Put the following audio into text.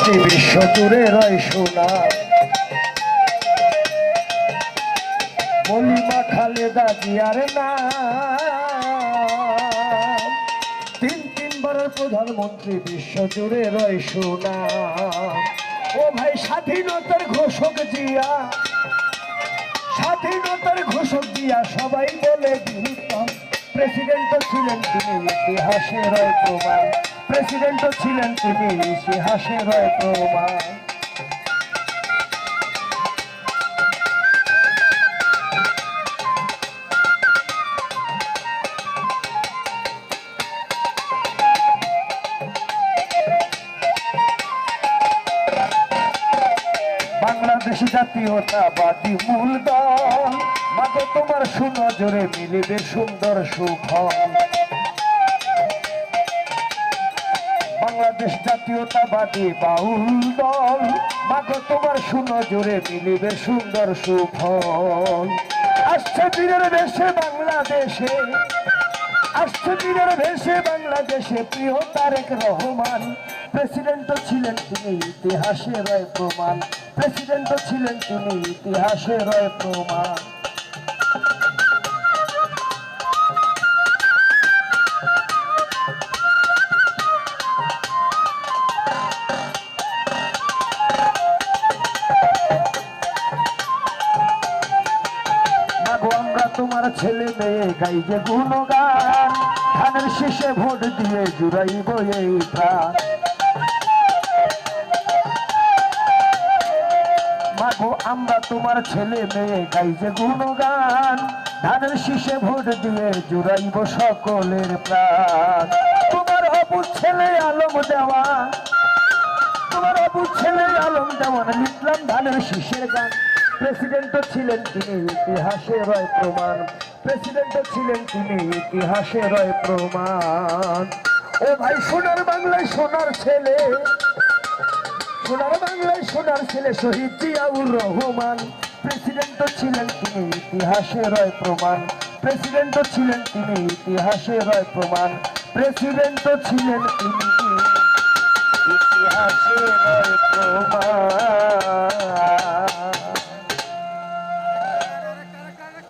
প্রধানমন্ত্রী বিশ্ব জুড়ে রয় সুনাম। বলি মা খালেদা জিয়ার নাম, তিনবারের প্রধানমন্ত্রী বিশ্ব জুড়ে রয় সুনাম। ও ভাই স্বাধীনতার ঘোষক জিয়া, স্বাধীনতার ঘোষক জিয়া সবাই বলে দিতাম। প্রেসিডেন্টও ছিলেন তিনি, ইতিহাসের প্রমাণ। প্রেসিডেন্টও ছিলেন তিনি, ইতিহাসের প্রমাণ। বাংলাদেশ জাতীয়তাবাদী মূল দল, মাগো তোমার সুনজরে মিলিবে সুন্দর সুফল। বাংলাদেশ জাতীয়তাবাদী বাউল দল, মাগো তোমার সুনজরে মিলিবে সুন্দর সুফল। আসছে বীরের বেশে বাংলাদেশে, আসছে বীরের বেশে বাংলাদেশে প্রিয় তারেক রহমান। প্রেসিডেন্টও ছিলেন তিনি, ইতিহাসের প্রমাণ। প্রেসিডেন্টও ছিলেন তিনি, ইতিহাসের প্রমাণ। আমরা তোমার ছেলে মেয়ে গাই যে গুণগান, ধানের শেষে ভোট দিয়ে জুড়াইব এই প্রাণ। মাগো আমরা তোমার ছেলে মেয়ে গাই যে গুণগান, ধানের শীষে ভোট দিয়ে জুড়াইব সকলের প্রাণ। তোমার অবুঝ ছেলে আলম দেওয়া, তোমার অবুঝ ছেলে আলম দেওয়ান লিখলাম ধানের শীষের গান। প্রেসিডেন্টও ছিলেন তিনি, ইতিহাসের প্রমাণ। প্রেসিডেন্টও ছিলেন তিনি, ইতিহাসের প্রমাণ। ও ভাই সোনার বাংলায় সোনার ছেলে, সোনার বাংলায় সোনার ছেলে শহীদ জিয়াউর রহমান। প্রেসিডেন্টও ছিলেন তিনি, ইতিহাসের প্রমাণ। প্রেসিডেন্টও ছিলেন তিনি, ইতিহাসের প্রমাণ। প্রেসিডেন্টও ছিলেন তিনি, ইতিহাসের প্রমাণ।